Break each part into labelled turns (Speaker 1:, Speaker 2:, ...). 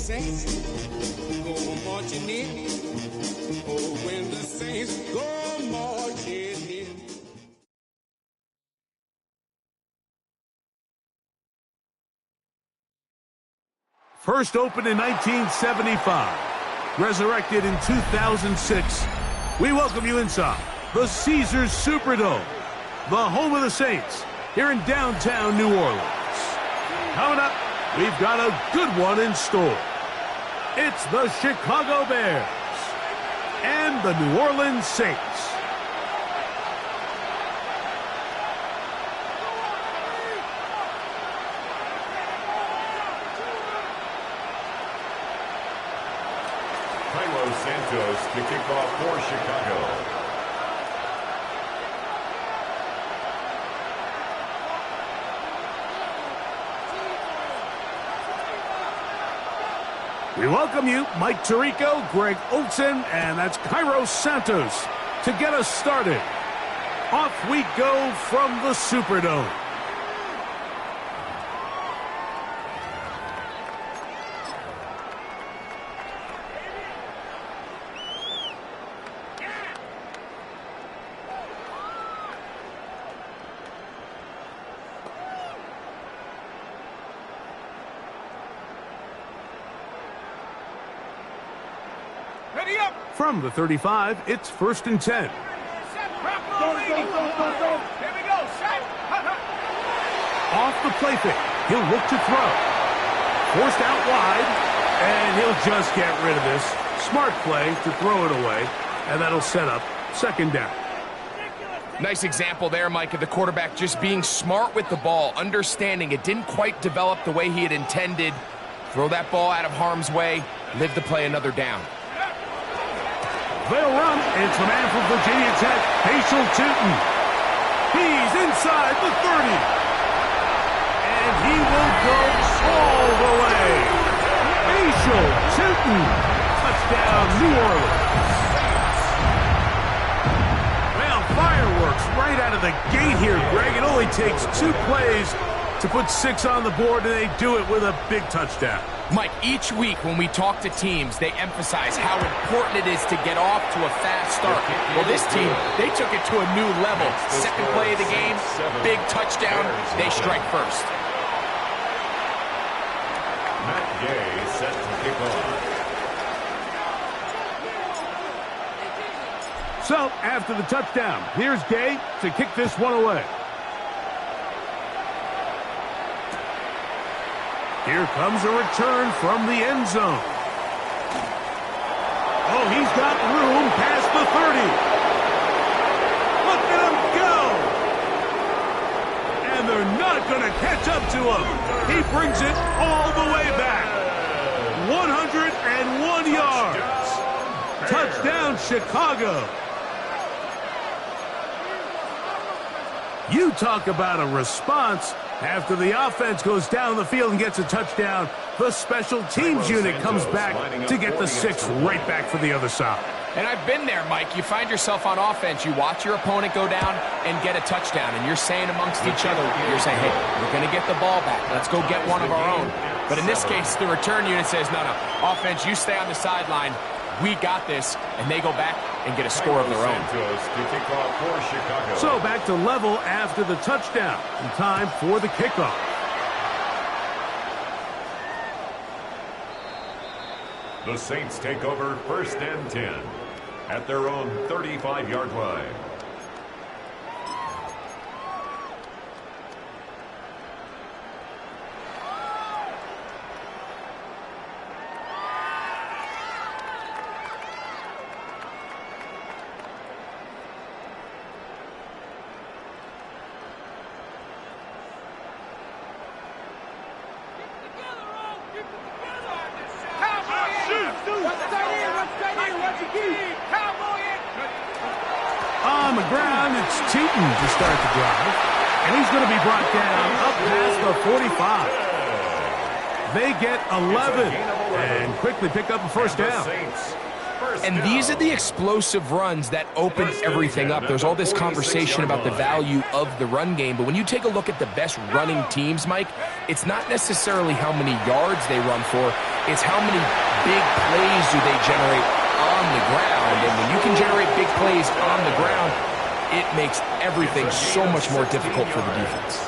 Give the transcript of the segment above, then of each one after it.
Speaker 1: Saints go marching in. Oh, when the Saints go marching in.
Speaker 2: First opened in 1975, resurrected in 2006. We welcome you inside the Caesars Superdome, the home of the Saints, here in downtown New Orleans. Coming up, we've got a good one in store. It's the Chicago Bears and the New Orleans Saints.
Speaker 3: Cairo Santos to kick off for Chicago.
Speaker 2: We welcome you, Mike Tirico, Greg Olsen, and that's Cairo Santos to get us started. Off we go from the Superdome. From the 35, it's 1st and 10.
Speaker 4: Here we go, set.
Speaker 2: Off the play fake, he'll look to throw. Forced out wide, and he'll just get rid of this. Smart play to throw it away, and that'll set up 2nd down.
Speaker 5: Nice example there, Mike, of the quarterback just being smart with the ball, understanding it didn't quite develop the way he had intended. Throw that ball out of harm's way, live to play another down.
Speaker 2: They'll run. It's the man from Virginia Tech, Paschal Tootin. He's inside the 30. And he will go all the way. Paschal Tootin. Touchdown, New Orleans. Well, fireworks right out of the gate here, Greg. It only takes 2 plays to put 6 on the board, and they do it with a big touchdown.
Speaker 5: Mike, each week when we talk to teams, they emphasize how important it is to get off to a fast start. Well, this team, they took it to a new level. 2nd play of the game, big touchdown, they strike first.
Speaker 3: Matt Gay set to kick off.
Speaker 2: So, after the touchdown, here's Gay to kick this one away. Here comes a return from the end zone. Oh, he's got room past the 30. Look at him go. And they're not going to catch up to him. He brings it all the way back. 101 yards. Touchdown, Chicago. You talk about a response. After the offense goes down the field and gets a touchdown, the special teams unit comes back to get the 6 right back for the other side.
Speaker 5: And I've been there, Mike. You find yourself on offense, you watch your opponent go down and get a touchdown, and you're saying amongst each other, you're saying, hey, we're going to get the ball back. Let's go get one of our own. But in this case, the return unit says, no, offense, you stay on the sideline. We got this, and they go back and get a score of their own.
Speaker 2: So back to level after the touchdown, and time for the kickoff.
Speaker 3: The Saints take over 1st and 10 at their own 35-yard line.
Speaker 2: On the ground, it's Tootin to start the drive. And he's going to be brought down up past the 45. They get 11 and quickly pick up a 1st down.
Speaker 5: And these are the explosive runs that open everything up. There's all this conversation about the value of the run game, but when you take a look at the best running teams, Mike, it's not necessarily how many yards they run for. It's how many big plays do they generate on the ground. And when you can generate big plays on the ground, it makes everything so much more difficult for the defense.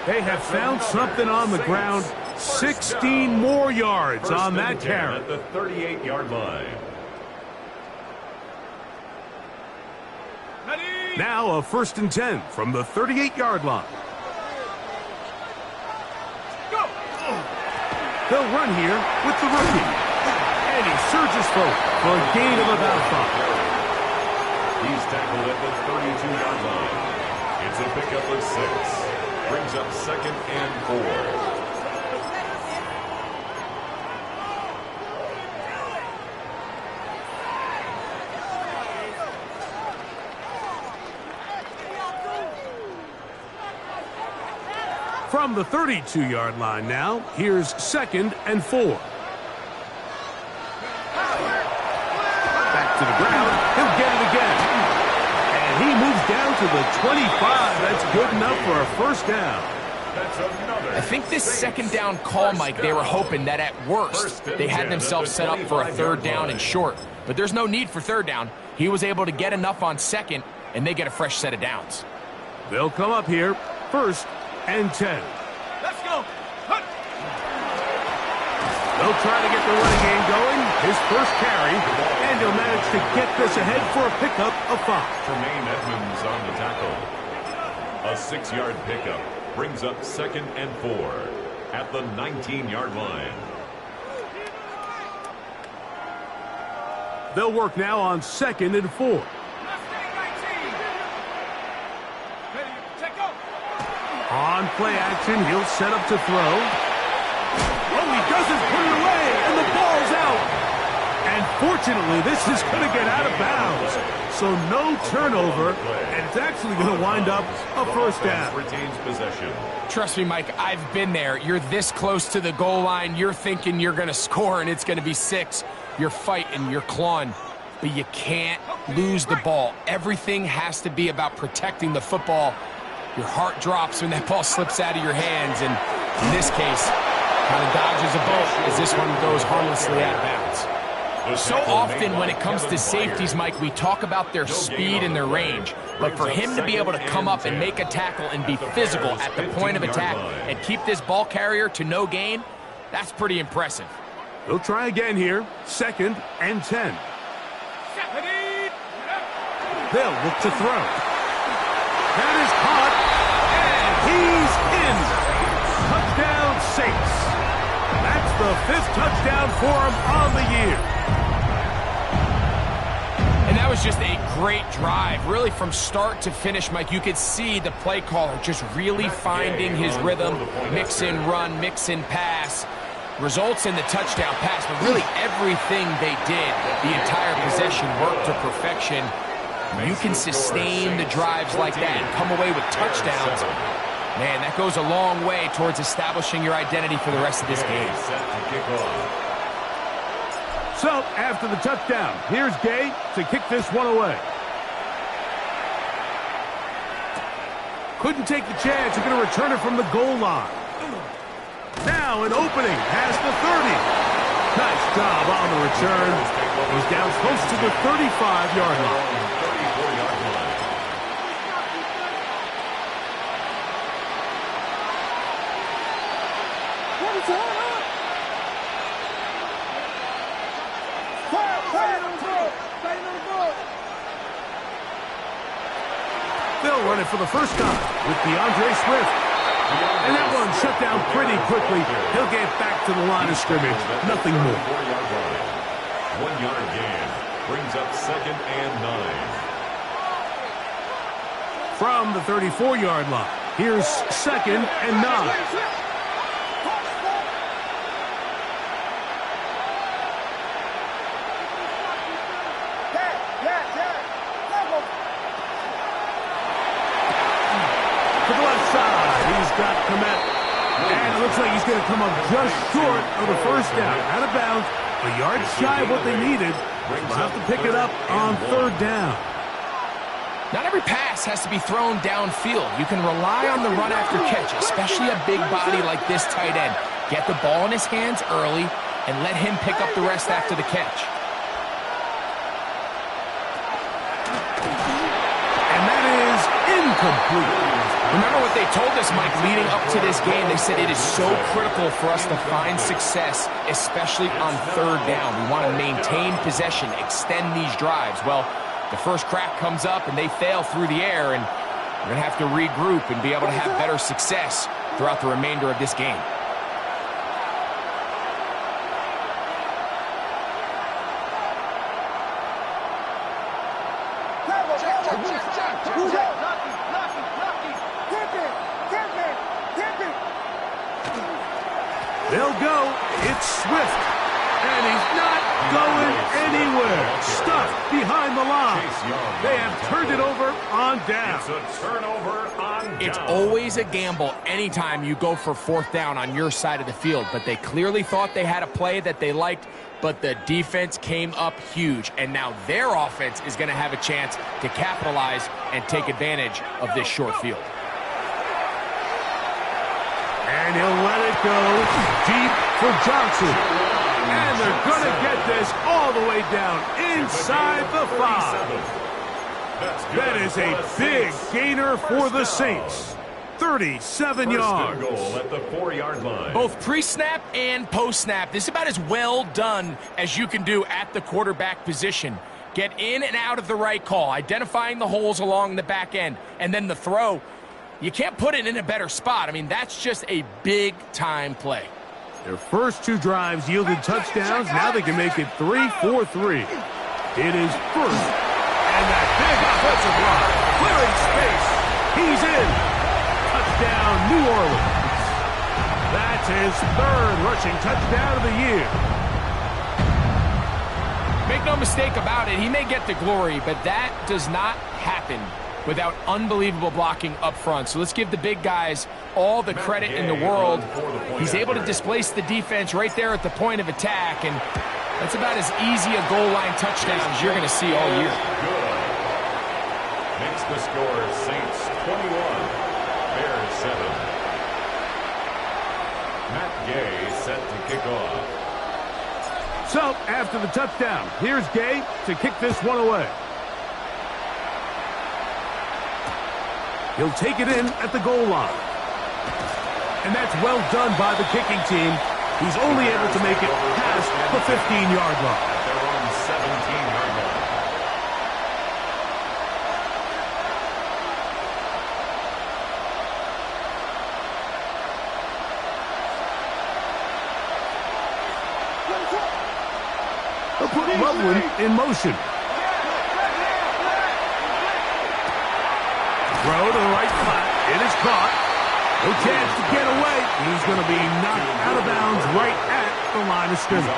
Speaker 2: They have found something on the ground. 16 more yards on that carry.
Speaker 3: At the 38-yard line.
Speaker 2: Now a 1st and 10 from the 38-yard line.
Speaker 4: Go!
Speaker 2: They'll run here with the rookie. And he surges forward for a gain of about 5.
Speaker 3: He's tackled at the 32-yard line. It's a pickup of 6. Brings up 2nd and 4.
Speaker 2: From the 32-yard line now, here's 2nd and 4. Back to the ground. He'll get it again. And he moves down to the 25. That's good enough for a 1st down.
Speaker 3: That's another.
Speaker 5: I think this 2nd down call, Mike, they were hoping that at worst they had themselves set up for a 3rd down and short. But there's no need for 3rd down. He was able to get enough on 2nd, and they get a fresh set of downs.
Speaker 2: They'll come up here, 1st and 10.
Speaker 4: Let's go! Hunt.
Speaker 2: They'll try to get the running game going. His 1st carry, and he'll manage to get this ahead for a pickup of 5.
Speaker 3: Tremaine Edmonds on the tackle. A 6-yard pickup brings up 2nd and 4 at the 19-yard line.
Speaker 2: They'll work now on 2nd and 4.
Speaker 4: Let's stay 19. Ready, check go!
Speaker 2: On play action, he'll set up to throw. Oh, he doesn't put it away, and the ball's out. And fortunately, this is going to get out of bounds. So no turnover, and it's actually going to wind up a 1st down.
Speaker 3: Retains possession.
Speaker 5: Trust me, Mike, I've been there. You're this close to the goal line. You're thinking you're going to score, and it's going to be 6. You're fighting, you're clawing, but you can't lose the ball. Everything has to be about protecting the football. Your heart drops when that ball slips out of your hands, and in this case, kind of dodges a bullet as this one goes harmlessly out of bounds. So often when it comes to safeties, Mike, we talk about their speed and their range, but for him to be able to come up and make a tackle and be physical at the point of attack and keep this ball carrier to no gain, that's pretty impressive.
Speaker 2: They'll try again here, 2nd and 10. They'll look to throw. That is caught, and he's in. Touchdown, Saints. That's the 5th touchdown for him on the year.
Speaker 5: And that was just a great drive, really from start to finish, Mike. You could see the play caller just really finding his rhythm, mix in run, mix in pass. Results in the touchdown pass, but really everything they did, the entire possession worked to perfection. You can sustain the drives like that and come away with touchdowns. Man, that goes a long way towards establishing your identity for the rest of this game.
Speaker 2: So, after the touchdown, here's Gay to kick this one away. Couldn't take the chance. He's going to return it from the goal line. Now an opening past the 30. Nice job on the return. He's down close to the 35-yard line. They'll run it for the 1st time with DeAndre Swift. And that one shut down pretty quickly. He'll get back to the line of scrimmage. Nothing more.
Speaker 3: 1-yard gain brings up 2nd and 9.
Speaker 2: From the 34-yard line, here's 2nd and 9. Got Kmet, and it looks like he's going to come up just short of the 1st down. Out of bounds, a yard shy of what they needed. They'll have to pick it up on 3rd down.
Speaker 5: Not every pass has to be thrown downfield. You can rely on the run after catch, especially a big body like this tight end. Get the ball in his hands early, and let him pick up the rest after the catch.
Speaker 2: And that is incomplete.
Speaker 5: Remember what they told us, Mike, leading up to this game. They said it is so critical for us to find success, especially on third down. We want to maintain possession, extend these drives. Well, the first crack comes up and they fail through the air, and we're going to have to regroup and be able to have better success throughout the remainder of this game.
Speaker 2: They'll go. It's Swift. And he's not going anywhere. Stuck behind the line. They have turned it over on down.
Speaker 3: It's a turnover on down.
Speaker 5: It's always a gamble anytime you go for fourth down on your side of the field. But they clearly thought they had a play that they liked, but the defense came up huge. And now their offense is going to have a chance to capitalize and take advantage of this short field.
Speaker 2: And he'll let it go deep for Johnson. And they're going to get this all the way down inside the 5. That is a big gainer for the Saints. 37 yards.
Speaker 3: First and goal at the 4-yard line.
Speaker 5: Both pre-snap and post-snap. This is about as well done as you can do at the quarterback position. Get in and out of the right call, identifying the holes along the back end, and then the throw. You can't put it in a better spot. I mean, that's just a big-time play.
Speaker 2: Their first 2 drives yielded touchdowns. Now they can make it 3-4-3. It is first. And that big offensive line clearing space. He's in. Touchdown, New Orleans. That's his 3rd rushing touchdown of the year.
Speaker 5: Make no mistake about it, he may get the glory, but that does not happen without unbelievable blocking up front. So let's give the big guys all the credit in the world. He's able to displace the defense right there at the point of attack, and that's about as easy a goal line touchdown as you're going to see all year.
Speaker 3: Good. Makes the score Saints 21, Bears 7. Matt Gay set to kick off.
Speaker 2: So, after the touchdown, here's Gay to kick this one away. He'll take it in at the goal line. And that's well done by the kicking team. He's only able to make it past the 15-yard line.
Speaker 3: At their own 17-yard line.
Speaker 2: They'll put Loveland in motion. Throw to the right flat. It is caught. No chance to get away. He's going to be knocked out of bounds right at the line of scrimmage.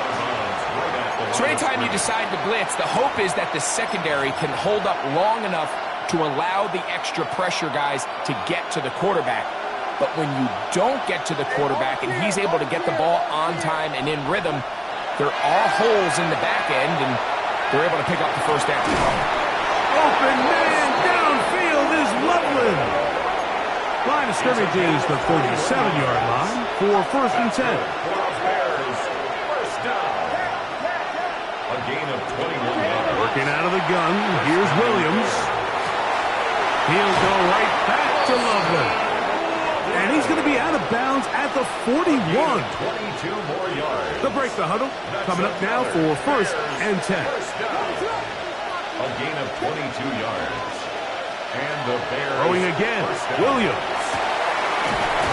Speaker 5: So anytime you decide to blitz, the hope is that the secondary can hold up long enough to allow the extra pressure guys to get to the quarterback. But when you don't get to the quarterback and he's able to get the ball on time and in rhythm, there are holes in the back end, and they're able to pick up the first down.
Speaker 2: Open man downfield is Loveland. Line of scrimmage is the 37-yard line for 1st and 10.
Speaker 3: Bears, first down. A gain of 21 yards.
Speaker 2: Working out of the gun, here's Williams. He'll go right back to Loveland. And he's going to be out of bounds at the 41.
Speaker 3: 22 more yards.
Speaker 2: The break the huddle coming up now for 1st and 10.
Speaker 3: First down. A gain of 22 yards. And the Bears.
Speaker 2: Throwing again, Williams.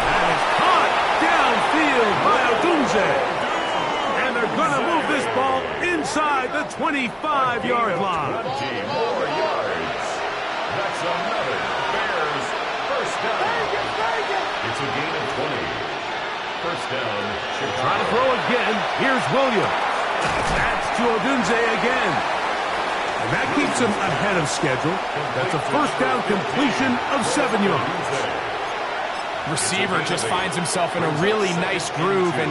Speaker 2: That is caught downfield by Odunze. And they're going to move this ball inside the 25-yard line.
Speaker 3: 20 more yards. That's another Bears first down. It's a gain of 20. First down, Chicago.
Speaker 2: Trying to throw again. Here's Williams. That's to Odunze again. And that keeps him ahead of schedule. That's a first down completion of 7 yards.
Speaker 5: Receiver just finds himself in a really nice groove, and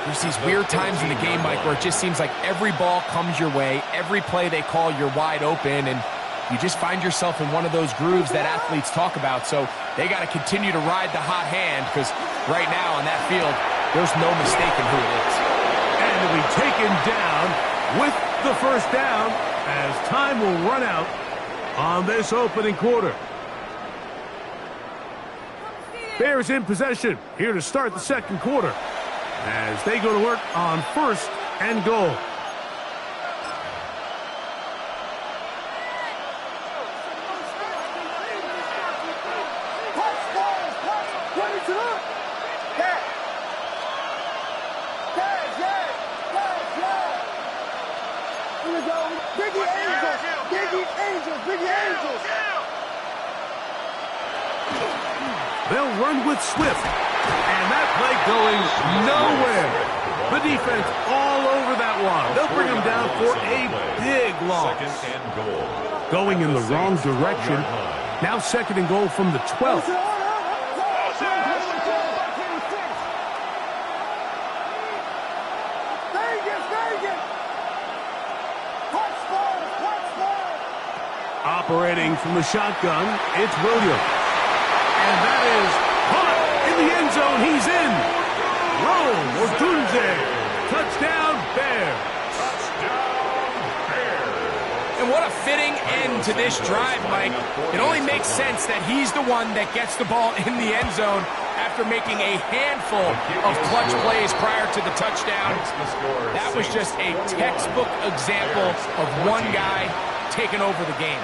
Speaker 5: there's these weird times in the game, Mike, where it just seems like every ball comes your way, every play they call, you're wide open, and you just find yourself in one of those grooves that athletes talk about. So they got to continue to ride the hot hand, because right now on that field, there's no mistaking who it is.
Speaker 2: And And he'll be taken down with the first down as time will run out on this opening quarter. Bears in possession here to start the second quarter as they go to work on first and goal. They'll run with Swift, and that play going nowhere. The defense all over that one. They'll bring him down for a big loss.
Speaker 3: Second and goal.
Speaker 2: Going in the wrong direction. Now second and goal from the 12th. Operating from the shotgun, it's Williams. And that is caught in the end zone. He's in. Rome Odunze. Touchdown, Bears.
Speaker 5: And what a fitting end to this drive, Mike. It only makes sense that he's the one that gets the ball in the end zone after making a handful of clutch plays prior to the touchdown. That was just a textbook example of one guy taking over the game.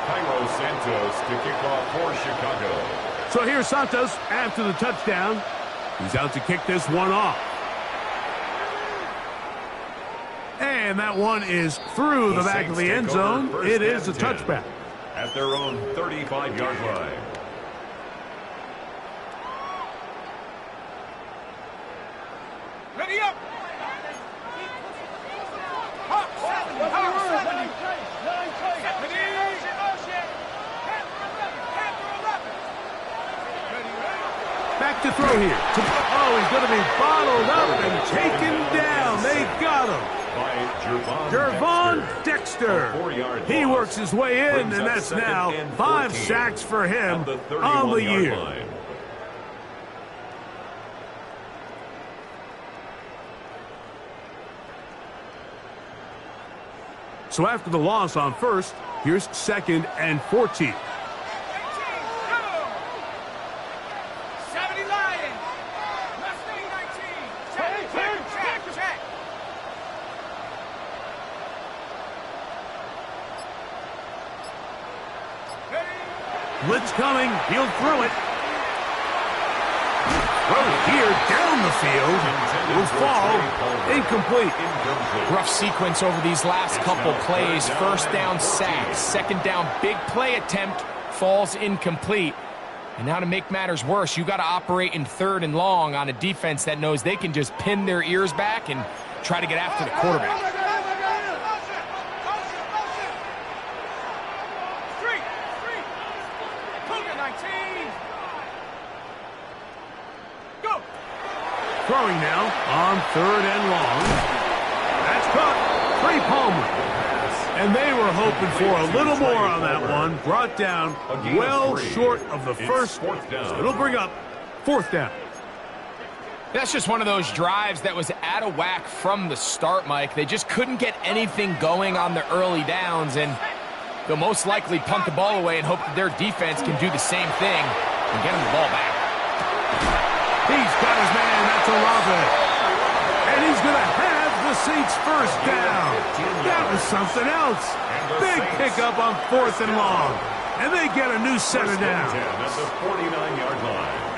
Speaker 3: Cairo Santos to kick off for Chicago.
Speaker 2: So here's Santos after the touchdown. He's out to kick this one off. And that one is through the back of the end zone. It is a touchback.
Speaker 3: At their own 35-yard line.
Speaker 4: Ready up!
Speaker 2: Back to throw here. Oh, he's going to be bottled up and taken down. They got him.
Speaker 3: By
Speaker 2: Gervon Dexter. He works his way in, and that's now 5 sacks for him on the year.
Speaker 3: Line.
Speaker 2: So after the loss on first, here's second and 14.
Speaker 4: 70 Lions. Mustang 19. Check.
Speaker 2: Blitz coming. He'll throw it. Throw here down the field. Will fall. Incomplete.
Speaker 5: Rough sequence over these last couple plays. First down sack. Second down big play attempt falls incomplete. And now to make matters worse, you got to operate in third and long on a defense that knows they can just pin their ears back and try to get after the quarterback.
Speaker 2: Throwing now on third and long. That's caught. Trey Palmer. And they were hoping for a little more on that one. Brought down well short of the first. So it'll bring up fourth down.
Speaker 5: That's just one of those drives that was out of whack from the start, Mike. They just couldn't get anything going on the early downs, and they'll most likely punt the ball away and hope that their defense can do the same thing and get them the ball back.
Speaker 2: He's got his man. That's Olave. And he's going to have the Saints first down. That was something else. Big pickup on fourth and long. And they get a new center down.
Speaker 3: At the 49-yard line.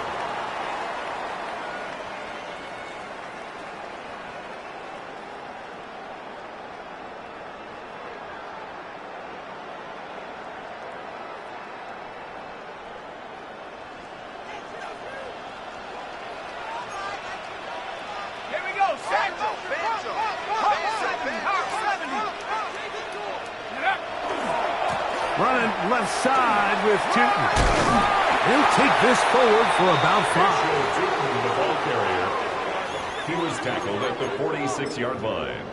Speaker 2: Running left side with Tootin. He'll take this forward for about 5.
Speaker 3: Tootin, the ball carrier. He was tackled at the 46-yard line.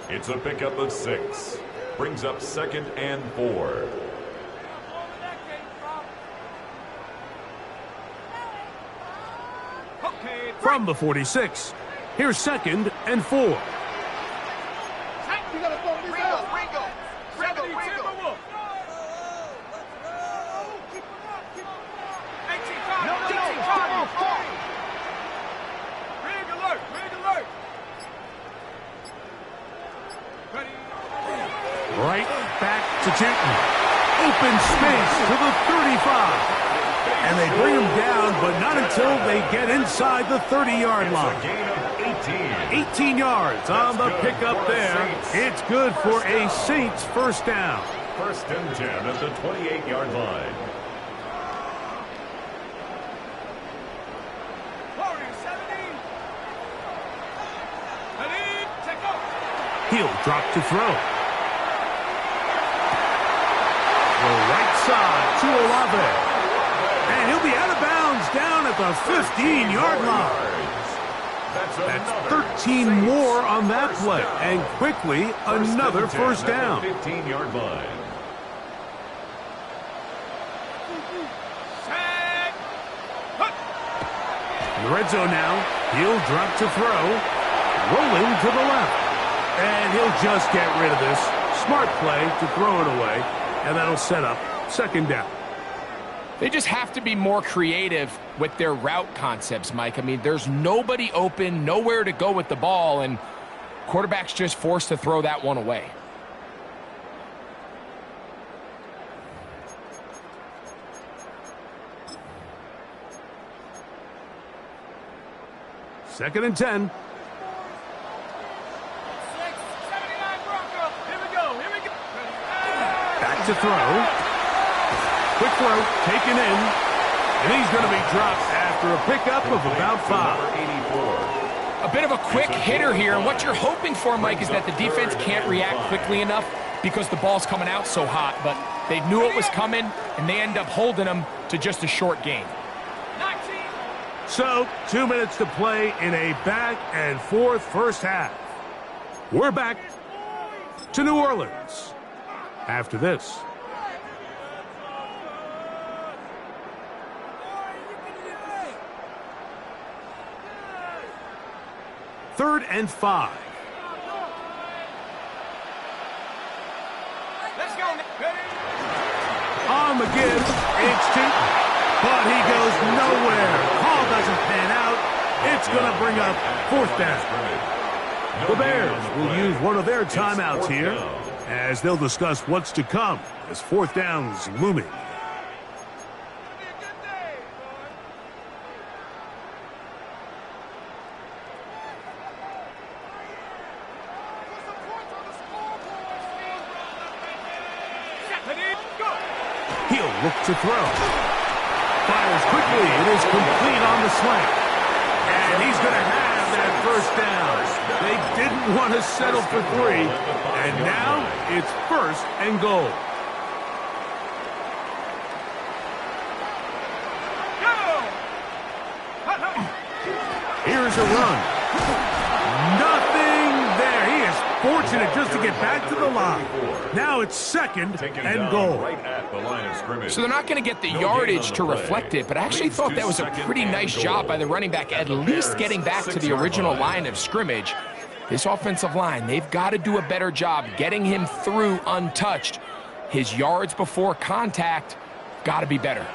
Speaker 3: It's a pickup of 6. Brings up second and 4.
Speaker 2: From the 46, Here's 2nd and 4. Right back to Tootin. Open space to the 35. And they bring him down, but not until they get inside the 30-yard line.
Speaker 3: It's a gain of 18.
Speaker 2: 18 yards on the pickup there. It's good for a Saints first down.
Speaker 3: 1st and 10 at the 28-yard line.
Speaker 2: He'll drop to throw. The right side to Olave. And he'll be out of bounds down at the 15-yard line. That's 13 more on that play. And quickly, another first down.
Speaker 3: 15-yard line.
Speaker 2: In the red zone now, he'll drop to throw. Rolling to the left. And he'll just get rid of this. Smart play to throw it away. And that'll set up 2nd down.
Speaker 5: They just have to be more creative with their route concepts, Mike. I mean, there's nobody open, nowhere to go with the ball, and quarterback's just forced to throw that one away.
Speaker 2: Second and 10. Back to throw. Quick throw, taken in, and he's going to be dropped after a pickup of about 5.
Speaker 5: A bit of a quick hitter here, and what you're hoping for, Mike, is that the defense can't react quickly enough because the ball's coming out so hot, but they knew it was coming, and they end up holding them to just a short gain.
Speaker 2: So, 2 minutes to play in a back-and-forth first half. We're back to New Orleans after this. 3rd and 5.
Speaker 4: Let's go.
Speaker 2: On the give, it's Tootin. But he goes nowhere. Ball doesn't pan out. It's going to bring up 4th down. The Bears will use one of their timeouts here as they'll discuss what's to come as 4th down's looming. He'll look to throw. Fires quickly. It is complete on the slant. And he's going to have that first down. They didn't want to settle for 3. And now it's 1st and goal. Here's a run. Nothing there. He is fortunate just to get back to the line. Now it's 2nd and goal.
Speaker 3: Right at the line of scrimmage.
Speaker 5: So they're not going to get the yardage to reflect it, but I actually thought that was a pretty nice job by the running back, at least getting back to the original line of scrimmage. This offensive line, they've got to do a better job getting him through untouched. His yards before contact got to be better.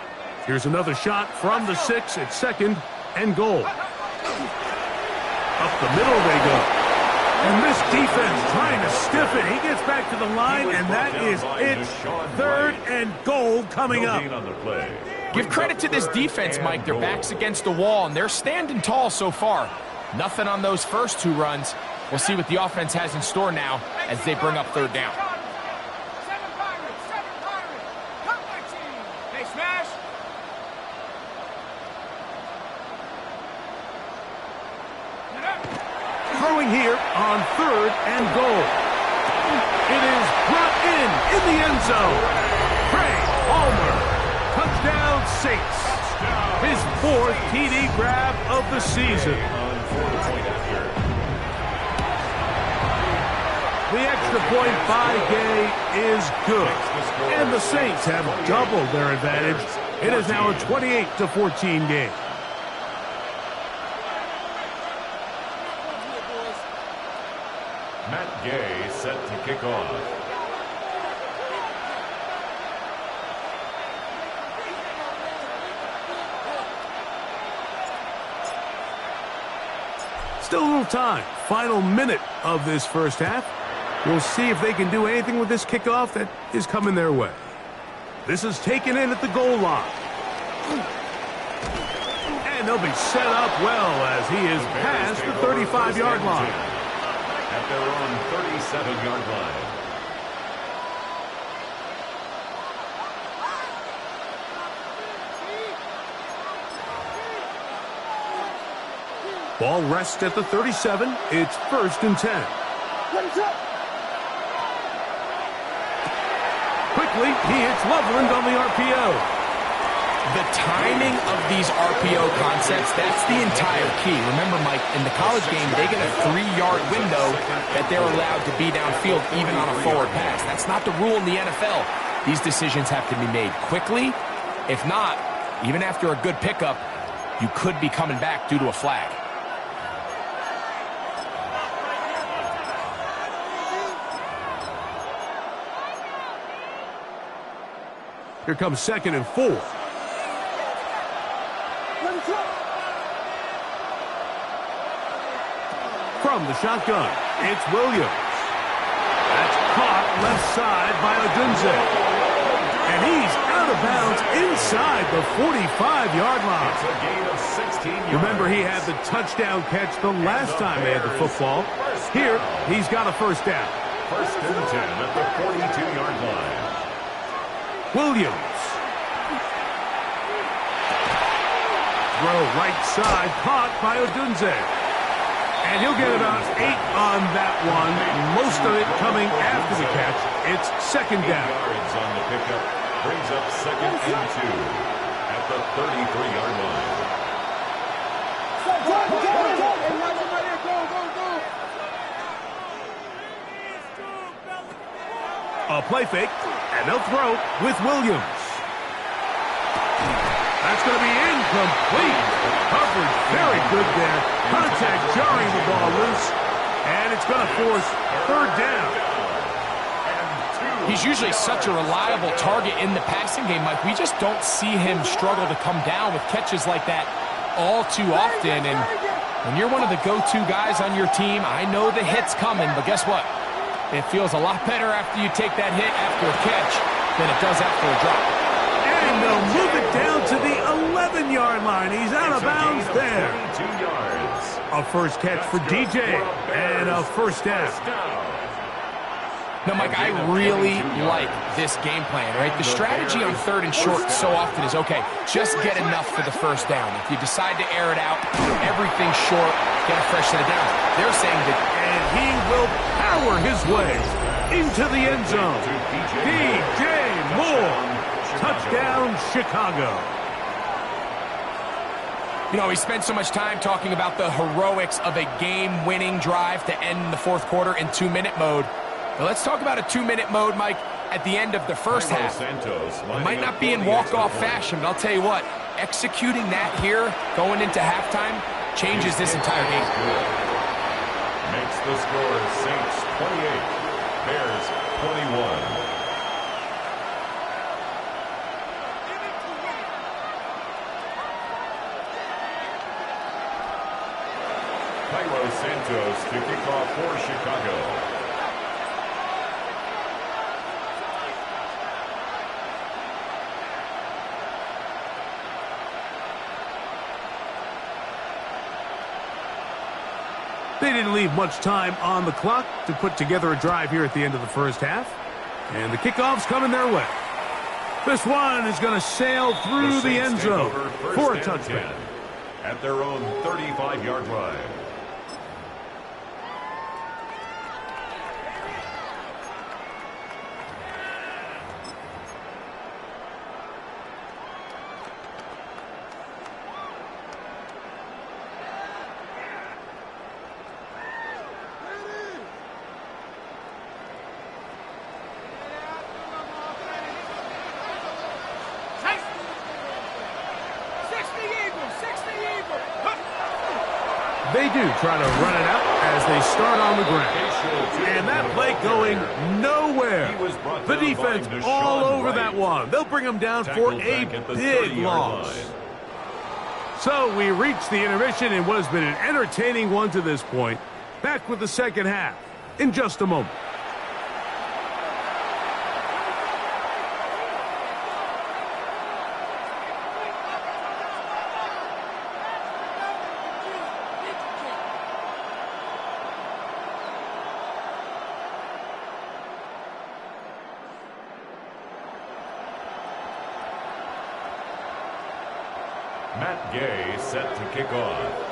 Speaker 2: Here's another shot from the 6 at 2nd and goal. Up the middle they go. And this defense trying to stiff it. He gets back to the line, and that is it. 3rd and goal coming up.
Speaker 5: Give credit to this defense, Mike. Their back's against the wall, and they're standing tall so far. Nothing on those first 2 runs. We'll see what the offense has in store now as they bring up 3rd down.
Speaker 4: Hey, smash.
Speaker 2: Throwing here on 3rd and goal. It is brought in the end zone. Trey Palmer. Touchdown Saints. His 4th TD grab of the season. The extra point by Gay is good. And the Saints have doubled their advantage. It is now a 28-14 game.
Speaker 3: Gay set to kick off.
Speaker 2: Still a little time. Final minute of this first half. We'll see if they can do anything with this kickoff that is coming their way. This is taken in at the goal line. And they'll be set up well as he is past the 35-yard line.
Speaker 3: At their own 37-yard line.
Speaker 2: Ball rests at the 37. It's 1st and 10. Quickly, he hits Loveland on the RPO.
Speaker 5: The timing of these RPO concepts, that's the entire key. Remember, Mike, in the college game, they get a 3-yard window that they're allowed to be downfield even on a forward pass. That's not the rule in the NFL. These decisions have to be made quickly. If not, even after a good pickup, you could be coming back due to a flag.
Speaker 2: Here comes 2nd and 4. From the shotgun, it's Williams. That's caught left side by Odunze. And he's out of bounds inside the 45-yard line.
Speaker 3: It's a gain of 16 yards.
Speaker 2: Remember, he had the touchdown catch the last time they had the football. Here, he's got a first down.
Speaker 3: 1st and 10 at the 42-yard line.
Speaker 2: Williams. Throw right side, caught by Odunze. And he'll get about 8 on that one, most of it coming after the catch. It's 2nd down.
Speaker 3: 8 yards on the pickup, brings up 2nd and 2 at the 33-yard line.
Speaker 2: A play fake, and they'll throw with Williams. That's going to be incomplete. Coverage very good there. Contact jarring the ball loose, and it's going to force 3rd down.
Speaker 5: He's usually such a reliable target in the passing game, Mike. We just don't see him struggle to come down with catches like that all too often. And when you're one of the go-to guys on your team, I know the hit's coming, but guess what? It feels a lot better after you take that hit after a catch than it does after a drop.
Speaker 2: And they'll move it down to the 11-yard line. He's out of bounds there.
Speaker 3: 22 yards.
Speaker 2: A first catch for DJ and a first down.
Speaker 5: Now, Mike, I really like this game plan, right? The strategy on 3rd and short so often is, okay, just get enough for the first down. If you decide to air it out, everything short, get a fresh set of downs. They're saying that...
Speaker 2: And he will power his way into the end zone. DJ Moore. Touchdown, Chicago.
Speaker 5: You know, we spent so much time talking about the heroics of a game-winning drive to end the 4th quarter in 2-minute mode. Now let's talk about a 2-minute mode, Mike, at the end of the first half. It might not be in walk-off fashion, but I'll tell you what, executing that here, going into halftime, changes this entire game.
Speaker 3: Makes the score Saints 28, Bears 21. Cairo Santos to kick off for Chicago.
Speaker 2: They didn't leave much time on the clock to put together a drive here at the end of the first half. And the kickoff's coming their way. This one is going to sail through the end zone for a touchdown.
Speaker 3: At their own 35-yard line.
Speaker 2: They do try to run it out as they start on the ground. And that play going nowhere. The defense all over that one. They'll bring them down for a big loss. So we reach the intermission in what has been an entertaining one to this point. Back with the second half in just a moment.
Speaker 3: Matt Gay set to kick off.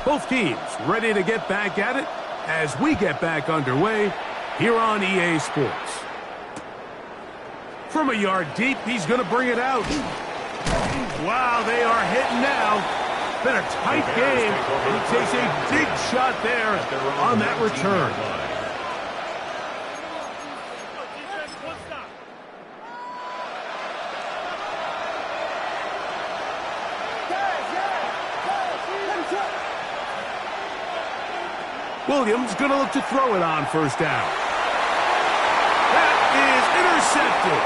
Speaker 2: Both teams ready to get back at it as we get back underway here on EA Sports. From a yard deep, he's going to bring it out. Wow, they are hitting now. Been a tight game, and he takes a big shot there on that return. Williams going to look to throw it on first down. That is intercepted.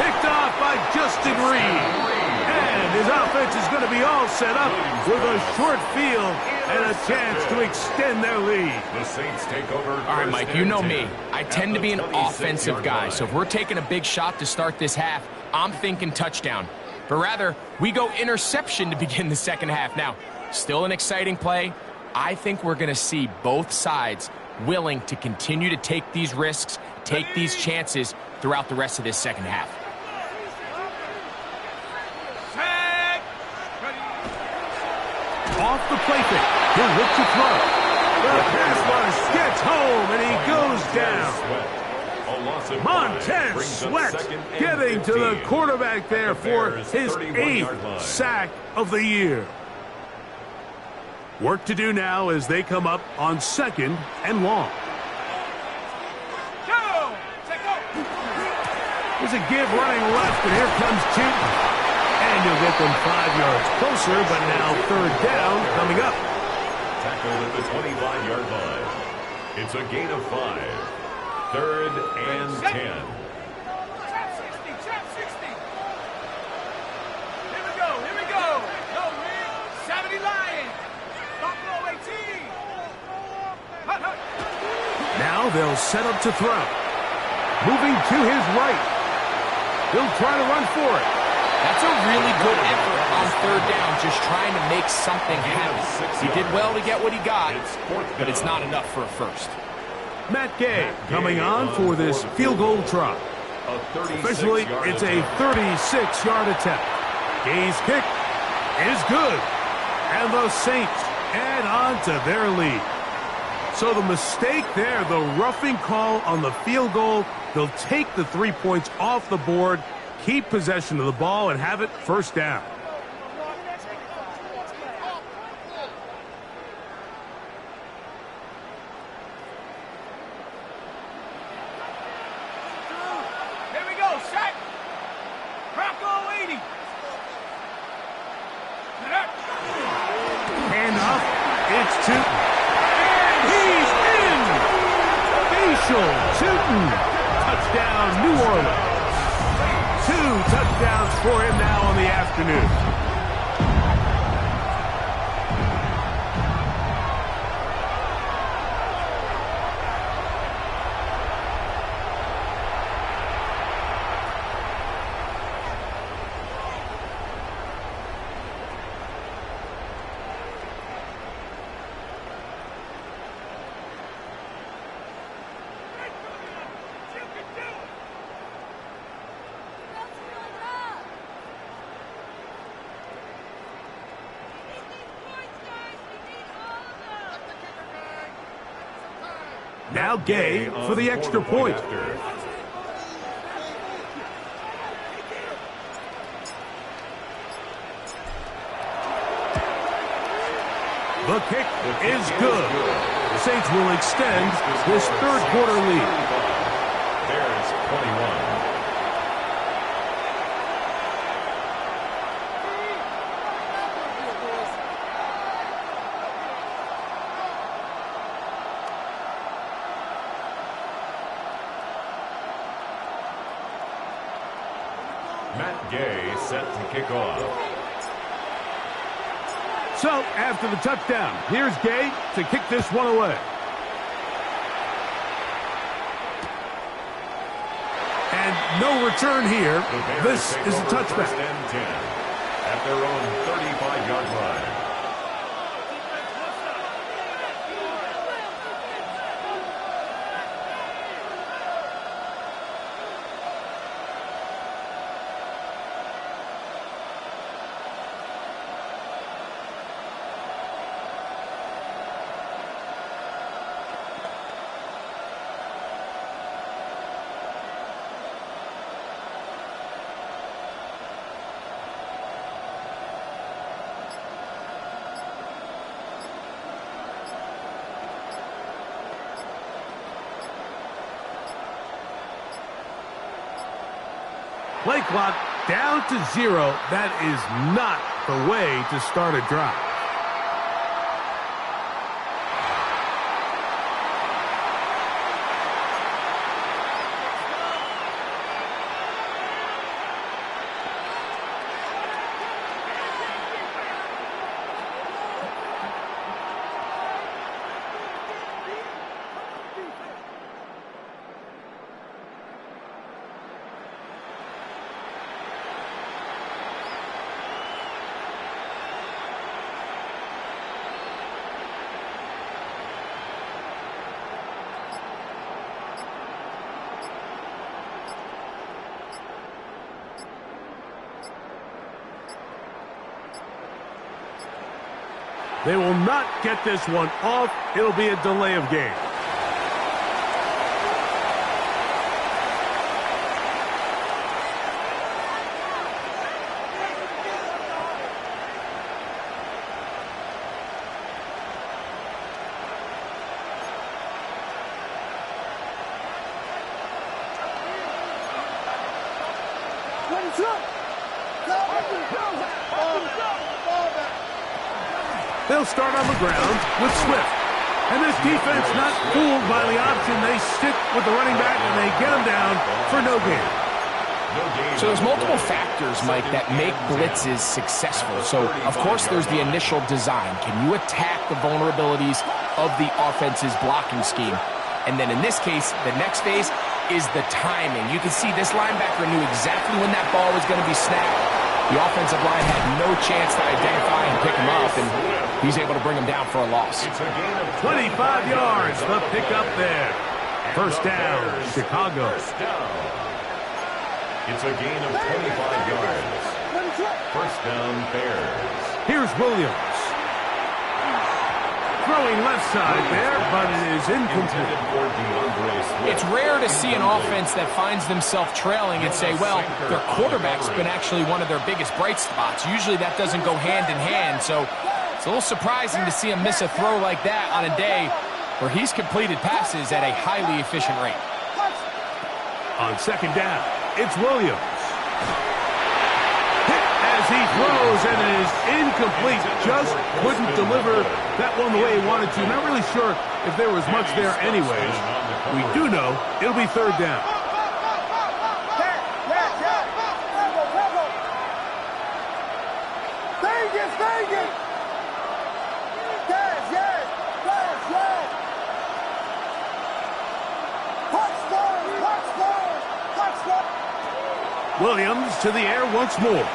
Speaker 2: Picked off by Justin Reed. And his offense is going to be all set up with a short field and a chance to extend their lead.
Speaker 3: The Saints take over.
Speaker 5: All right, Mike, you know me. I tend to be an offensive guy, so if we're taking a big shot to start this half, I'm thinking touchdown. But rather, we go interception to begin the second half. Now, still an exciting play. I think we're going to see both sides willing to continue to take these risks, take these chances throughout the rest of this second half.
Speaker 2: Off the play fake. He'll look to throw. The pass rush gets home, and he goes down. Montez Sweat getting to the quarterback there for his 8th sack of the year. Work to do now as they come up on 2nd and long. There's a give running left, and here comes Chute. And you'll get them 5 yards closer, but now 3rd down coming up.
Speaker 3: Tackled at the 25-yard line. It's a gain of 5. 3rd and 10.
Speaker 4: Trap 60, trap 60. Here we go. No, Rick. 70 Lions. Buffalo 18. Hut, hut.
Speaker 2: Now they'll set up to throw. Moving to his right. He'll try to run for it.
Speaker 5: That's a really good effort on 3rd down, just trying to make something happen. He did well to get what he got, but it's not enough for a first.
Speaker 2: Matt Gay coming on for this field goal try. Officially, it's a 36-yard attempt. Gay's kick is good. And the Saints add on to their lead. So the mistake there, the roughing call on the field goal, they'll take the 3 points off the board, keep possession of the ball, and have it 1st down.
Speaker 4: Here we go, set. Bronco 80.
Speaker 2: Hand off, it's Tootin. And he's in! Facial Tootin. Touchdown, New Orleans. 2 touchdowns for him now on the afternoon. Now Gay for the extra point. The kick is good. The Saints will extend this third quarter lead.
Speaker 3: Bears 21. Matt Gay set to kick off.
Speaker 2: So, after the touchdown, here's Gay to kick this one away. And no return here. This is a touchback.
Speaker 3: First and 10 at their own 35-yard line.
Speaker 2: Play clock down to 0. That is not the way to start a drive. They will not get this one off. It'll be a delay of game. They'll start on the ground with Swift. And this defense not fooled by the option. They stick with the running back and they get him down for no gain.
Speaker 5: So there's multiple factors, Mike, that make blitzes successful. So, of course, there's the initial design. Can you attack the vulnerabilities of the offense's blocking scheme? And then in this case, the next phase is the timing. You can see this linebacker knew exactly when that ball was going to be snapped. The offensive line had no chance to identify and pick him up, and he's able to bring him down for a loss.
Speaker 2: 25 yards, the pickup there. First down, Chicago.
Speaker 3: It's a gain of 25 yards. First down, Bears.
Speaker 2: Here's Williams. Throwing left side there, but it is incomplete.
Speaker 5: It's rare to see an offense that finds themselves trailing and say, well, their quarterback's been actually one of their biggest bright spots. Usually that doesn't go hand in hand, so it's a little surprising to see him miss a throw like that on a day where he's completed passes at a highly efficient rate.
Speaker 2: On second down, it's Williams. Hit as he throws, and it is incomplete. Just couldn't deliver that one the way he wanted to. Not really sure if there was much there anyways. We do know it'll be third down. Williams to the air once more.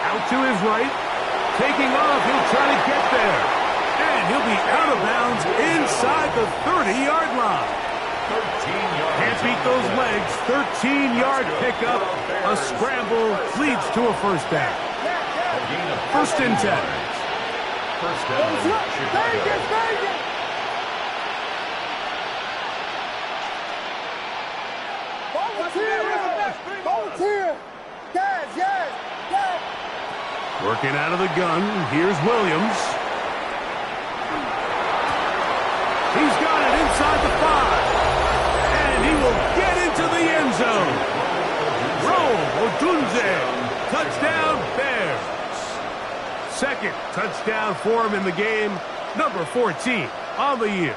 Speaker 2: Out to his right. Taking off. He'll try to get there. And he'll be out of bounds inside the 30-yard line.
Speaker 3: 13 yards.
Speaker 2: Can't beat those legs. 13-yard pickup. A scramble leads to a first down. First and 10.
Speaker 3: First down, Chicago.
Speaker 2: Working out of the gun. Here's Williams. got it inside the 5. And he will get into the end zone. Rome Odunze, touchdown Bears. Second touchdown for him in the game, number 14 on the year.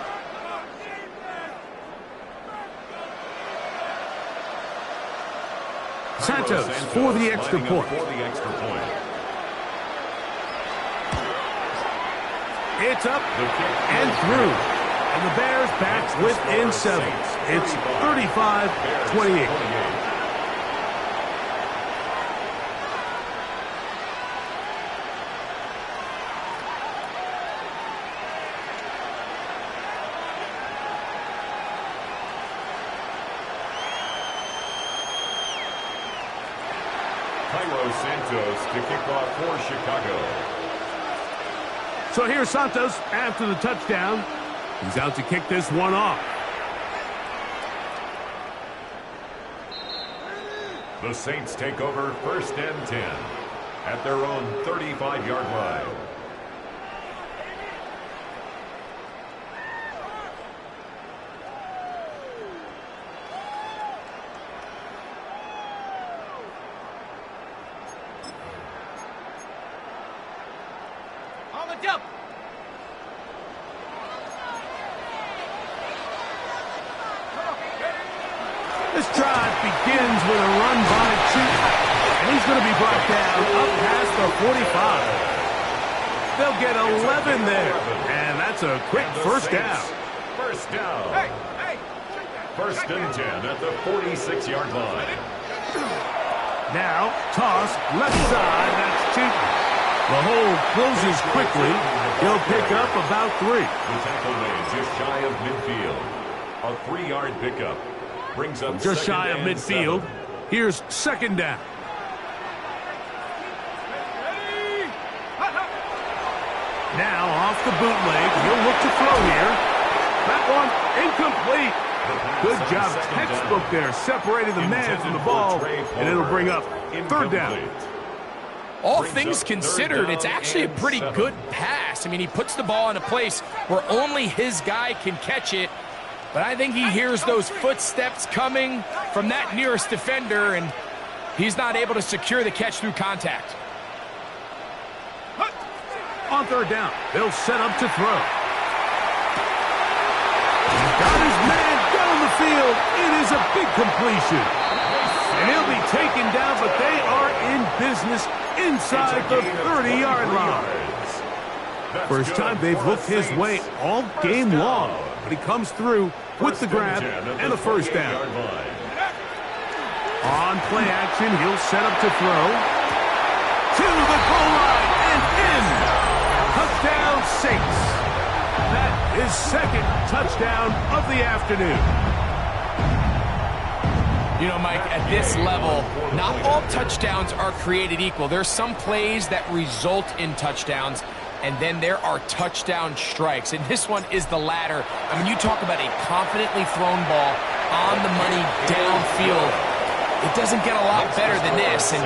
Speaker 2: Santos for the extra point. It's up and through. And the Bears back within 7. It's 35-28.
Speaker 3: Cairo Santos to kick off for Chicago.
Speaker 2: So here's Santos after the touchdown. He's out to kick this one off.
Speaker 3: The Saints take over 1st and 10 at their own 35-yard line.
Speaker 4: On the jump.
Speaker 2: This drive begins with a run by Chuba, and he's going to be brought down up past the 45. They'll get 11 there, and that's a quick first down.
Speaker 3: First down. First and 10 at the 46-yard line.
Speaker 2: Now, toss, left side, that's Chuba. The hole closes quickly. He'll pick up about 3.
Speaker 3: The tackle made just shy of midfield. A 3-yard pickup. Brings up
Speaker 2: just shy of midfield.
Speaker 3: 7.
Speaker 2: Here's second down. Now off the bootleg. He'll look to throw here. That one incomplete. Good job. Textbook there. Separating the man from the ball. And it'll bring up third down.
Speaker 5: All things considered, it's actually a pretty good pass. I mean, he puts the ball in a place where only his guy can catch it. But I think he hears those footsteps coming from that nearest defender, and he's not able to secure the catch through contact.
Speaker 2: On third down, they'll set up to throw. He's got his man down the field. It is a big completion. And he'll be taken down, but they are in business inside the 30-yard line. First time they've looked his way all game long, but he comes through with the grab and a first down. On play action, he'll set up to throw. To the goal line and in. Touchdown Saints. That is second touchdown of the afternoon.
Speaker 5: You know, Mike, at this level, not all touchdowns are created equal. There's some plays that result in touchdowns, and then there are touchdown strikes. And this one is the latter. I mean, you talk about a confidently thrown ball on the money downfield. It doesn't get a lot better than this, and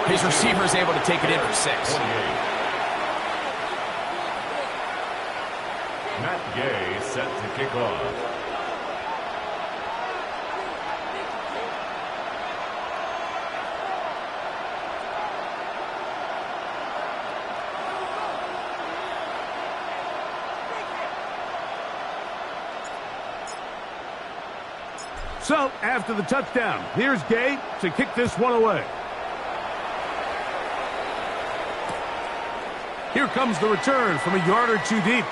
Speaker 5: his receiver is able to take it in for 6.
Speaker 3: Matt Gay set to kick off.
Speaker 2: So, after the touchdown, here's Gay to kick this one away. Here comes the return from a yard or 2 deep.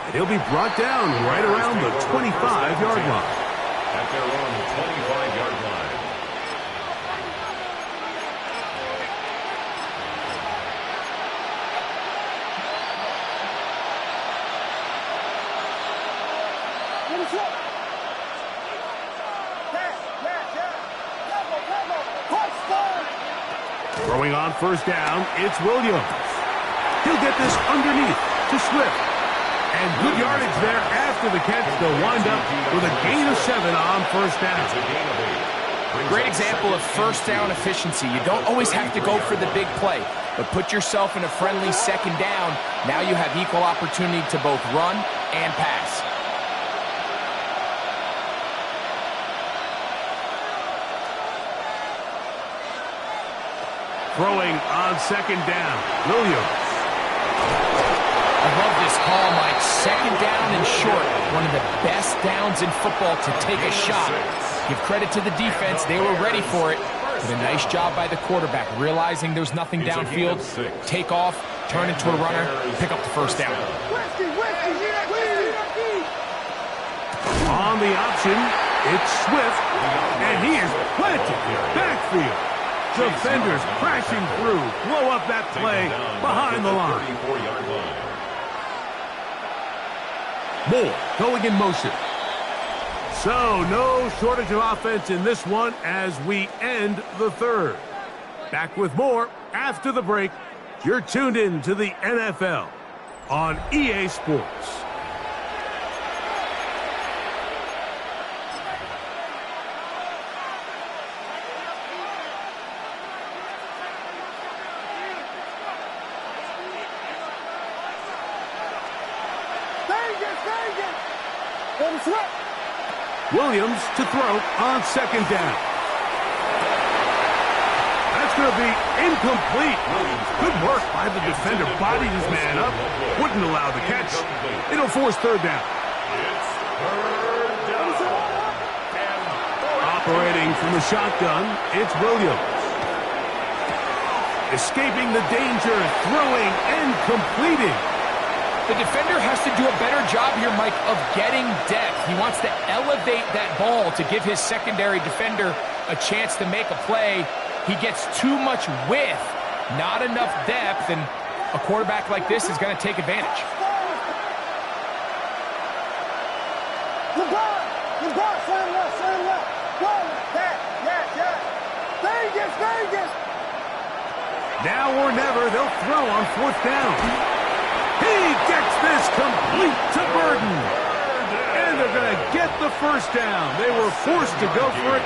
Speaker 2: And he'll be brought down right around the 25-yard line.
Speaker 3: At their own 25-yard line.
Speaker 2: Throwing on first down, it's Williams. He'll get this underneath to Swift. And good yardage there after the catch. They'll wind up with a gain of 7 on first down.
Speaker 5: Great example of first down efficiency. You don't always have to go for the big play, but put yourself in a friendly second down. Now you have equal opportunity to both run and pass.
Speaker 2: Throwing on second down, Williams.
Speaker 5: I love this call, Mike. Second down and short. One of the best downs in football to take a shot. Give credit to the defense. They were ready for it. But a nice job by the quarterback, realizing there's nothing downfield. Take off, turn into a runner, pick up the first down.
Speaker 2: On the option, it's Swift, and he is planted backfield. Defenders crashing through, blow up that play behind the line. Moore going in motion. So no shortage of offense in this one as we end the third. Back with more after the break. You're tuned in to the NFL on EA Sports. Williams to throw on second down. That's going to be incomplete. Good work by the defender. Bodied his man up. Wouldn't allow the catch. It'll force third down. Operating from the shotgun, it's Williams. Escaping the danger, throwing and completing.
Speaker 5: The defender has to do a better job here, Mike, of getting depth. He wants to elevate that ball to give his secondary defender a chance to make a play. He gets too much width, not enough depth, and a quarterback like this is going to take advantage.
Speaker 2: Now or never, they'll throw on fourth down. He gets this complete to Burden. And they're going to get the first down. They were forced to go for it,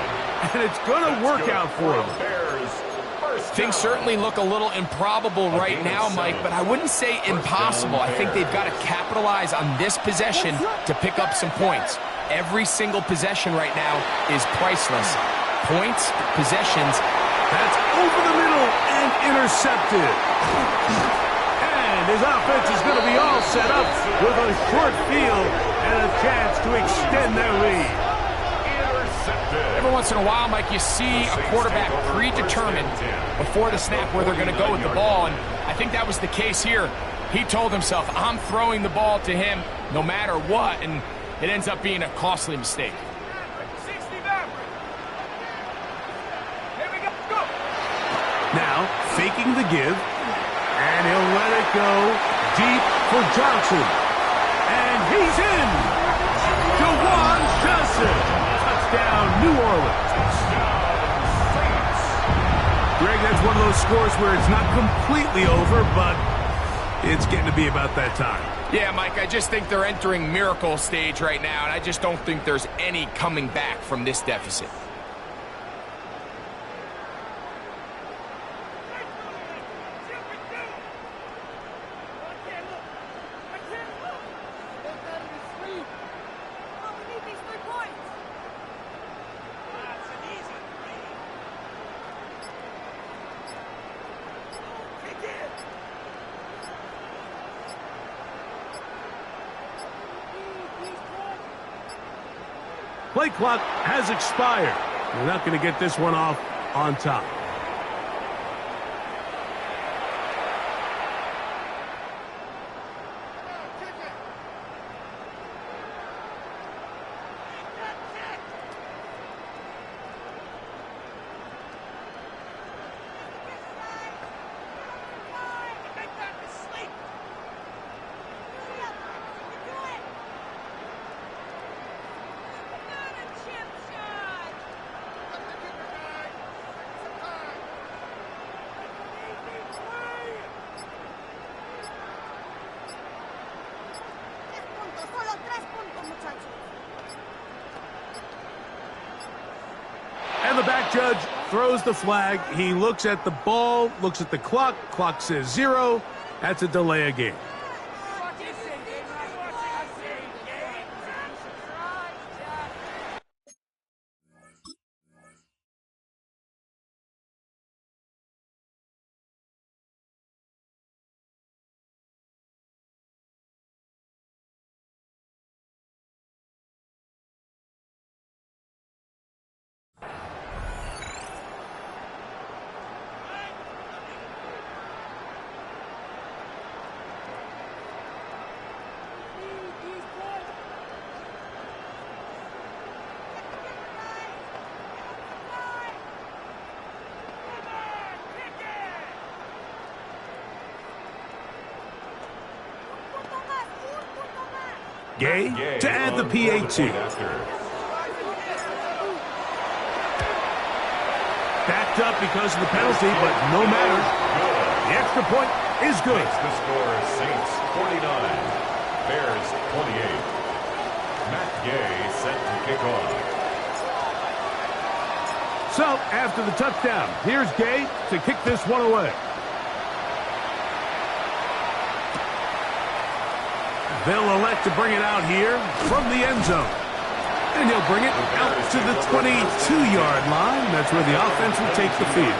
Speaker 2: and it's going to work out for them.
Speaker 5: Things certainly look a little improbable right now, Mike, but I wouldn't say impossible. I think they've got to capitalize on this possession to pick up some points. Every single possession right now is priceless. Points, possessions.
Speaker 2: That's over the middle and intercepted. His offense is going to be all set up with a short field and a chance to extend their lead.
Speaker 5: Every once in a while, Mike, you see a quarterback predetermined before the snap where they're going to go with the ball, and I think that was the case here. He told himself, I'm throwing the ball to him no matter what, and it ends up being a costly mistake.
Speaker 2: Now, faking the give. And he'll let it go deep for Johnson. And he's in. Jawan Johnson. Touchdown, New Orleans. Greg, that's one of those scores where it's not completely over, but it's getting to be about that time.
Speaker 5: Yeah, Mike, I just think they're entering miracle stage right now, and I just don't think there's any coming back from this deficit.
Speaker 2: Play clock has expired. We're not going to get this one off on top. And the back judge throws the flag. He looks at the ball, looks at the clock. Clock says 0. That's a delay of game. Gay to add the PAT. Backed up because of the penalty, but no matter. The extra point is good.
Speaker 3: Makes the score Saints 49, Bears 28. Matt Gay set to kick off.
Speaker 2: So, after the touchdown, here's Gay to kick this one away. They'll elect to bring it out here from the end zone. And he'll bring it out to the 22-yard line. That's where the offense will take the field.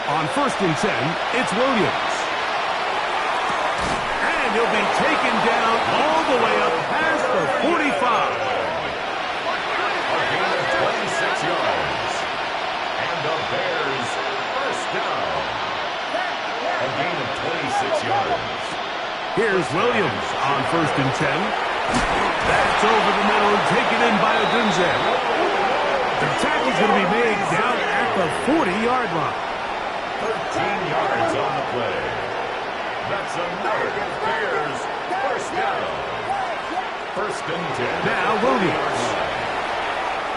Speaker 2: On 1st and 10, it's Williams. And he'll be taken down all the way up past the 45.
Speaker 3: A gain of 26 yards. And the Bears first down. A gain of 26 yards.
Speaker 2: Here's Williams on 1st and 10. That's over the middle and taken in by Odunze. The tackle's going to be made down at the 40-yard line.
Speaker 3: 13 yards on the play. That's another Bears first down. 1st and 10.
Speaker 2: Now Williams.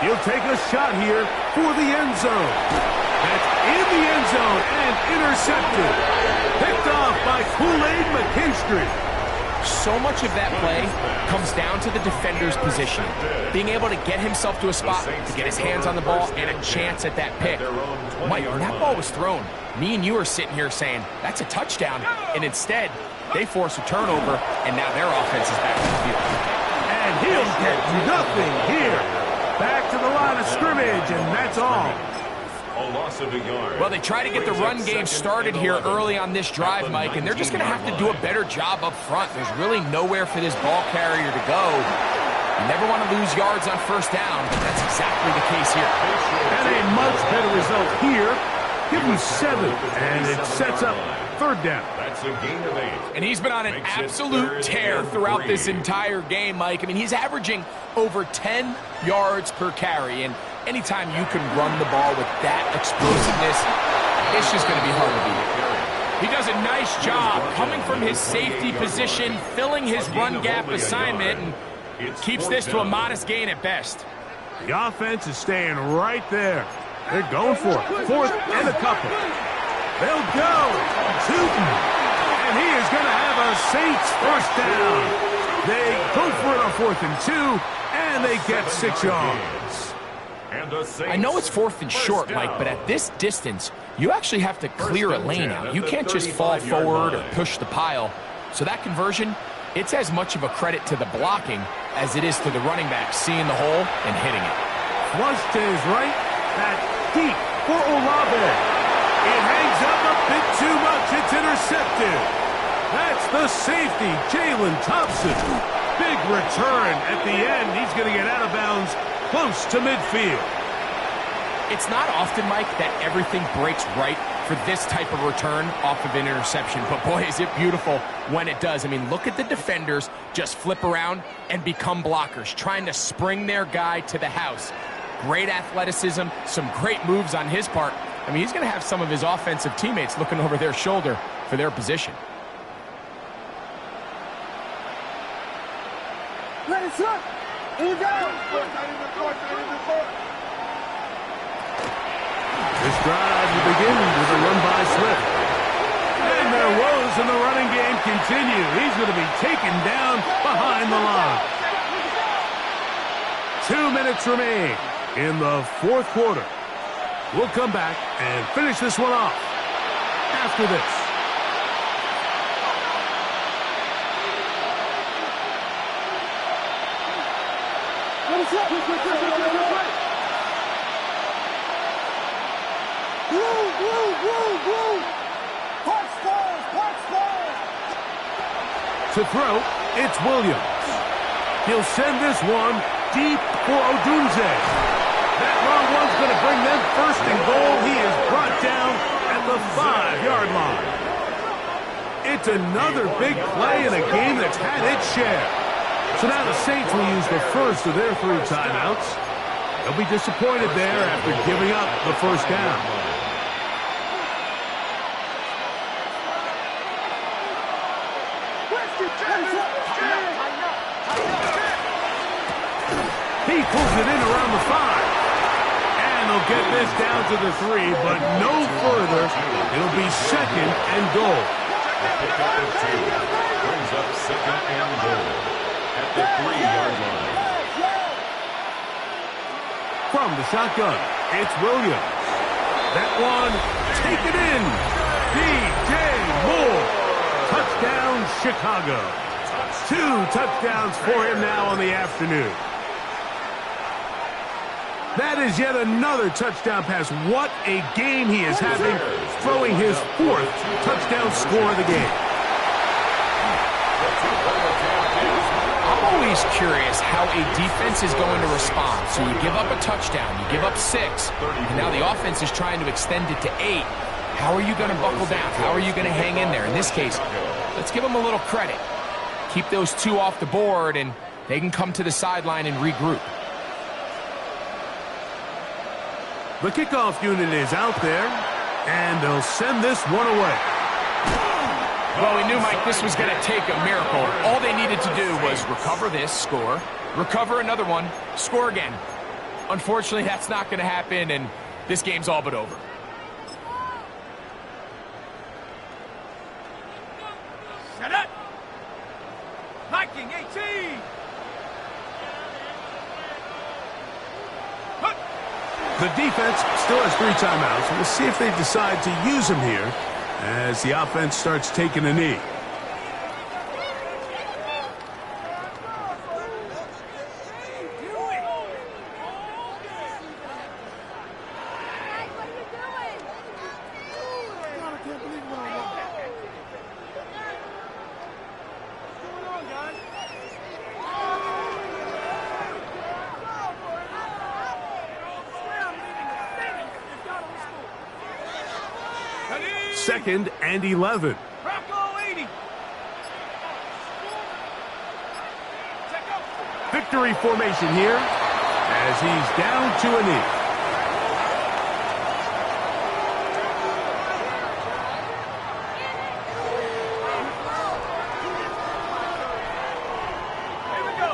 Speaker 2: He'll take a shot here for the end zone. That's in the end zone and intercepted. Picked off by Kool-Aid McKinstry.
Speaker 5: So much of that play comes down to the defender's position. Being able to get himself to a spot, to get his hands on the ball, and a chance at that pick. Mike, when that ball was thrown, me and you are sitting here saying, that's a touchdown. And instead, they force a turnover, and now their offense is back in the field.
Speaker 2: And he'll get nothing here. Back to the line of scrimmage, and that's all.
Speaker 3: A loss of a yard.
Speaker 5: Well, they try to get the run game started here early on this drive, Mike, and they're just going to have to do a better job up front. There's really nowhere for this ball carrier to go. You never want to lose yards on 1st down, but that's exactly the case here.
Speaker 2: And a much better result here. Give him 7, and it sets up 3rd down.
Speaker 3: That's a gain of 8.
Speaker 5: And he's been on an absolute tear throughout this entire game, Mike. I mean, he's averaging over 10 yards per carry, and anytime you can run the ball with that explosiveness, it's just going to be hard to beat. He does a nice job coming from his safety position, filling his run gap assignment, and keeps this to a modest gain at best.
Speaker 2: The offense is staying right there. They're going for it. 4th and a couple. They'll go. Tootin. And he is going to have a Saints first down. They go for it on 4th and 2, and they get 6 yards.
Speaker 5: I know it's 4th and short, Mike, but at this distance, you actually have to clear a lane out. You can't just fall forward or push the pile. So that conversion, it's as much of a credit to the blocking as it is to the running back seeing the hole and hitting it.
Speaker 2: Flush to his right. That's deep for Olave. It hangs up a bit too much. It's intercepted. That's the safety, Jalen Thompson. Big return at the end. He's going to get out of bounds close to midfield.
Speaker 5: It's not often, Mike, that everything breaks right for this type of return off of an interception. But boy, is it beautiful when it does. I mean, look at the defenders just flip around and become blockers, trying to spring their guy to the house. Great athleticism, some great moves on his part. I mean, he's going to have some of his offensive teammates looking over their shoulder for their position.
Speaker 4: Let it slip. Here we go.
Speaker 2: This drive will begin with a run by Swift. And their woes in the running game continue. He's going to be taken down behind the line. 2 minutes remain in the 4th quarter. We'll come back and finish this one off after this. To throw, it's Williams. He'll send this one deep for Odunze. That long one's going to bring them 1st and goal. He is brought down at the 5-yard line. It's another big play in a game that's had its share. So now the Saints will use the first of their 3 timeouts. They'll be disappointed there after giving up the first down. He pulls it in around the 5. And they'll get this down to the 3, but no further. It'll be 2nd and goal.
Speaker 3: A pickup of 2 brings up 2nd and goal at the 3-yard line.
Speaker 2: From the shotgun, it's Williams. That one, taken in. DJ Moore. Touchdown, Chicago. 2 touchdowns for him now on the afternoon. That is yet another touchdown pass. What a game he is having, throwing his 4th touchdown score of the game.
Speaker 5: I'm always curious how a defense is going to respond. So you give up a touchdown, you give up 6, and now the offense is trying to extend it to 8. How are you going to buckle down? How are you going to hang in there? In this case, let's give them a little credit. Keep those 2 off the board, and they can come to the sideline and regroup.
Speaker 2: The kickoff unit is out there, and they'll send this one away.
Speaker 5: Well, we knew, Mike, this was going to take a miracle. All they needed to do was recover this, score, recover another one, score again. Unfortunately, that's not going to happen, and this game's all but over.
Speaker 4: Set up. Viking 18.
Speaker 2: The defense still has 3 timeouts. We'll see if they decide to use them here as the offense starts taking a knee. Second and 11.
Speaker 4: Rocco 80.
Speaker 2: Victory formation here as he's down to a knee.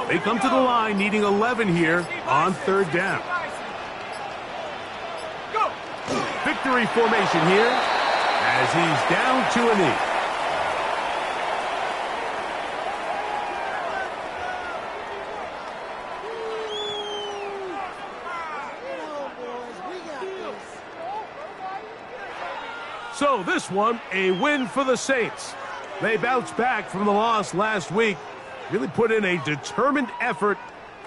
Speaker 2: They come to the line needing 11 here on 3rd down.
Speaker 4: Go.
Speaker 2: Victory formation here as he's down to a knee. So this one, a win for the Saints. They bounced back from the loss last week, really put in a determined effort,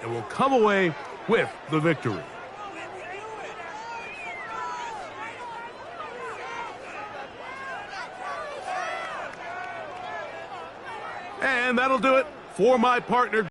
Speaker 2: and will come away with the victory. And that'll do it for my partner.